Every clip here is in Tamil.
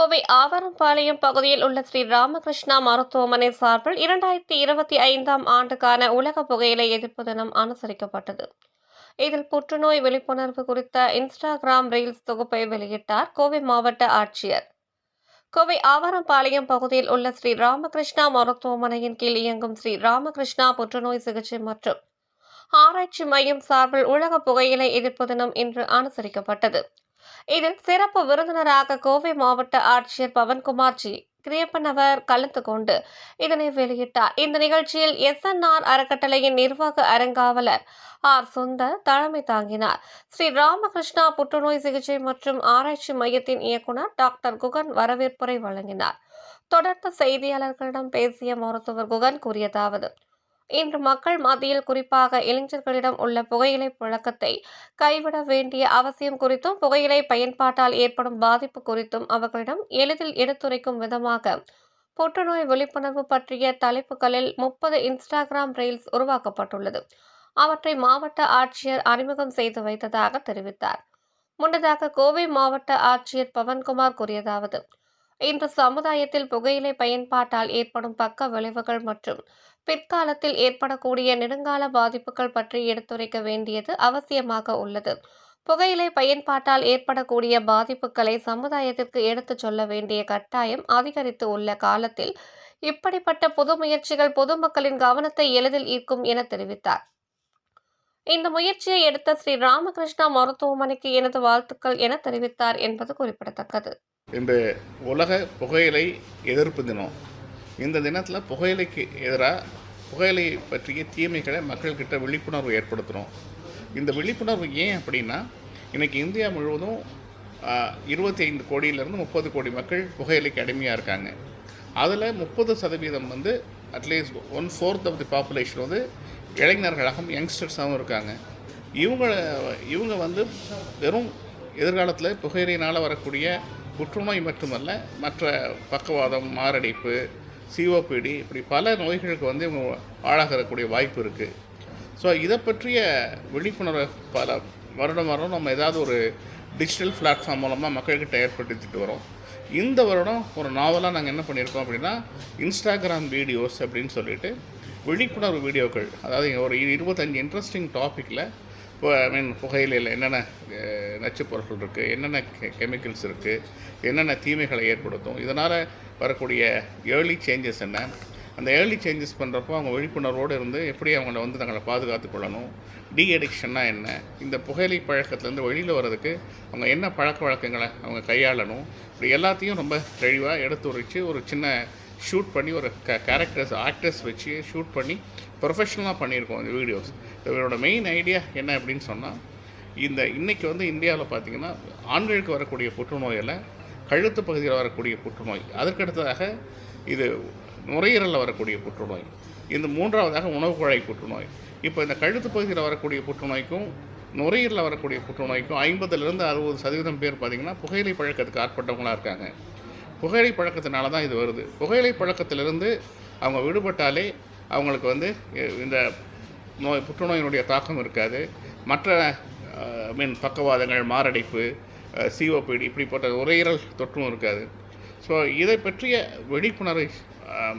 கோவை ஆவரம்பாளையம் பகுதியில் உள்ள ஸ்ரீ ராமகிருஷ்ணா மருத்துவமனை சார்பில் 2025ஆம் ஆண்டுக்கான உலக புகையிலை எதிர்ப்பு தினம் அனுசரிக்கப்பட்டது. இதில் புற்றுநோய் விழிப்புணர்வு குறித்த இன்ஸ்டாகிராம் ரீல்ஸ் தொகுப்பை வெளியிட்டார் கோவை மாவட்ட ஆட்சியர். கோவை ஆவரம்பாளையம் பகுதியில் உள்ள ஸ்ரீ ராமகிருஷ்ணா மருத்துவமனையின் கீழ் இயங்கும் ஸ்ரீ ராமகிருஷ்ணா புற்றுநோய் சிகிச்சை மற்றும் ஆராய்ச்சி மையம் சார்பில் உலக புகையிலை எதிர்ப்பு தினம் இன்று அனுசரிக்கப்பட்டது. இதில் சிறப்பு விருந்தினராக கோவை மாவட்ட ஆட்சியர் பவன்குமார் ஜி கிரியப்பன் அவர் கலந்து கொண்டு இதனை வெளியிட்டார். இந்த நிகழ்ச்சியில் எஸ்என்ஆர் அறக்கட்டளையின் நிர்வாக அறங்காவலர் ஆர் சுந்தர் தலைமை தாங்கினார். ஸ்ரீ ராமகிருஷ்ணா புற்றுநோய் சிகிச்சை மற்றும் ஆராய்ச்சி மையத்தின் இயக்குநர் டாக்டர் குகன் வரவேற்புரை வழங்கினார். தொடர்ந்து செய்தியாளர்களிடம் பேசிய மருத்துவர் குகன் கூறியதாவது: இன்று மக்கள் மத்தியில் குறிப்பாக இளைஞர்களிடம் உள்ள புகையிலை பழக்கத்தை கைவிட வேண்டிய அவசியம் குறித்தும் புகையிலை பயன்பாட்டால் ஏற்படும் பாதிப்பு குறித்தும் அவர்களிடம் எளிதில் எடுத்துரைக்கும் விதமாக புற்றுநோய் விழிப்புணர்வு பற்றிய தலைப்புகளில் 30 இன்ஸ்டாகிராம் ரீல்ஸ் உருவாக்கப்பட்டுள்ளது. அவற்றை மாவட்ட ஆட்சியர் அறிமுகம் செய்து வைத்ததாக தெரிவித்தார். முன்னதாக கோவை மாவட்ட ஆட்சியர் பவன்குமார் கூறியதாவது: இன்று சமுதாயத்தில் புகையிலை பயன்பாட்டால் ஏற்படும் பக்க விளைவுகள் மற்றும் பிற்காலத்தில் ஏற்படக்கூடிய நெடுங்கால பாதிப்புகள் பற்றி எடுத்துரைக்க வேண்டியது அவசியமாக உள்ளது. புகையிலை பயன்பாட்டால் ஏற்படக்கூடிய பாதிப்புகளை சமுதாயத்திற்கு எடுத்துச் சொல்ல வேண்டிய கட்டாயம் அதிகரித்து உள்ள காலத்தில் இப்படிப்பட்ட புது முயற்சிகள் பொதுமக்களின் கவனத்தை எளிதில் ஈர்க்கும் என தெரிவித்தார். இந்த முயற்சியை எடுத்த ஸ்ரீ ராமகிருஷ்ணா மருத்துவமனைக்கு எனது வாழ்த்துக்கள் என தெரிவித்தார் என்பது குறிப்பிடத்தக்கது. இன்று உலக புகையிலை எதிர்ப்பு தினம். இந்த தினத்தில் புகையிலைக்கு எதிராக புகையிலை பற்றிய தீமைகளை மக்கள்கிட்ட விழிப்புணர்வு ஏற்படுத்துகிறோம். இந்த விழிப்புணர்வு ஏன் அப்படின்னா, இன்றைக்கி இந்தியா முழுவதும் 25 கோடியிலேருந்து 30 கோடி மக்கள் புகையிலைக்கு அடிமையாக இருக்காங்க. அதில் 30% அட்லீஸ்ட் 1/4 ஆஃப் தி பாப்புலேஷன் இளைஞர்களாகவும் யங்ஸ்டர்ஸாகவும் இருக்காங்க. இவங்க வெறும் எதிர்காலத்தில் புகையிலையினால் வரக்கூடிய புற்றுநோய் மட்டுமல்ல, மற்ற பக்கவாதம், மாரடைப்பு, சிஓபிடி இப்படி பல நோய்களுக்கு இவங்க ஆளாகக்கூடிய வாய்ப்பு இருக்குது. ஸோ இதை பற்றிய விழிப்புணர்வை பல வருடம் நம்ம ஏதாவது ஒரு டிஜிட்டல் பிளாட்ஃபார்ம் மூலமாக மக்கள்கிட்ட ஏற்படுத்திட்டு வரோம். இந்த வருடம் ஒரு நாவலாக நாங்கள் என்ன பண்ணியிருக்கோம் அப்படின்னா, இன்ஸ்டாகிராம் வீடியோஸ் அப்படின்னு சொல்லிட்டு விழிப்புணர்வு வீடியோக்கள், அதாவது ஒரு 25 இன்ட்ரெஸ்டிங் டாப்பிக்கில் புகையிலையில் என்னென்ன நச்சுப் பொருட்கள் இருக்குது, என்னென்ன கெமிக்கல்ஸ் இருக்குது, என்னென்ன தீமைகளை ஏற்படுத்தும், இதனால் வரக்கூடிய ஏர்லி சேஞ்சஸ் என்ன, அந்த ஏர்லி சேஞ்சஸ் பண்ணுறப்போ அவங்க விழிப்புணர்வோடு இருந்து எப்படி அவங்கள தங்களை பாதுகாத்து கொள்ளணும், அடிக்ஷன்னா என்ன, இந்த புகையிலை பழக்கத்துலேருந்து வெளியில் வர்றதுக்கு அவங்க என்ன பழக்க வழக்கங்களை அவங்க கையாளணும், இப்படி எல்லாத்தையும் ரொம்ப தெளிவாக எடுத்து உரைச்சி ஒரு சின்ன ஷூட் பண்ணி ஒரு ஆக்டர்ஸ் வச்சு ஷூட் பண்ணி ப்ரொஃபஷ்னலாக பண்ணியிருக்கோம் இந்த வீடியோஸ். இதோட மெயின் ஐடியா என்ன அப்படின்னு சொன்னால், இன்றைக்கி இந்தியாவில் பார்த்திங்கன்னா ஆண்களுக்கு வரக்கூடிய புற்றுநோயில் கழுத்து பகுதியில் வரக்கூடிய புற்றுநோய், அதற்கடுத்ததாக இது நுரையீரலில் வரக்கூடிய புற்றுநோய், இந்த மூன்றாவதாக உணவு குழாய் புற்றுநோய். இப்போ இந்த கழுத்து பகுதியில் வரக்கூடிய புற்றுநோய்க்கும் நுரையீரலில் வரக்கூடிய புற்றுநோய்க்கும் 50லேருந்து 60% பேர் பார்த்திங்கன்னா புகையிலை பழக்கத்துக்கு ஆட்பட்டவங்களாக இருக்காங்க. புகையிலை பழக்கத்தினால தான் இது வருது. புகையிலை பழக்கத்திலிருந்து அவங்க விடுபட்டாலே அவங்களுக்கு இந்த புற்றுநோயினுடைய தாக்கம் இருக்காது. மற்ற பக்கவாதங்கள், மாரடைப்பு, சிஓபிடி இப்படிப்பட்ட நுரையீரல் தொற்றும் இருக்காது. ஸோ இதை பற்றிய விழிப்புணர்வை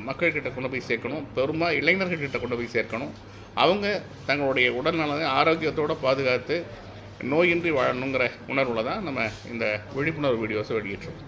மக்கள்கிட்ட கொண்டு போய் சேர்க்கணும். பெரும்பாலும் இளைஞர்கள்கிட்ட கொண்டு போய் சேர்க்கணும். அவங்க தங்களுடைய உடல்நலனை ஆரோக்கியத்தோடு பாதுகாத்து நோயின்றி வாழணுங்கிற உணர்வில் தான் நம்ம இந்த விழிப்புணர்வு வீடியோஸை வெளியிட்டோம்.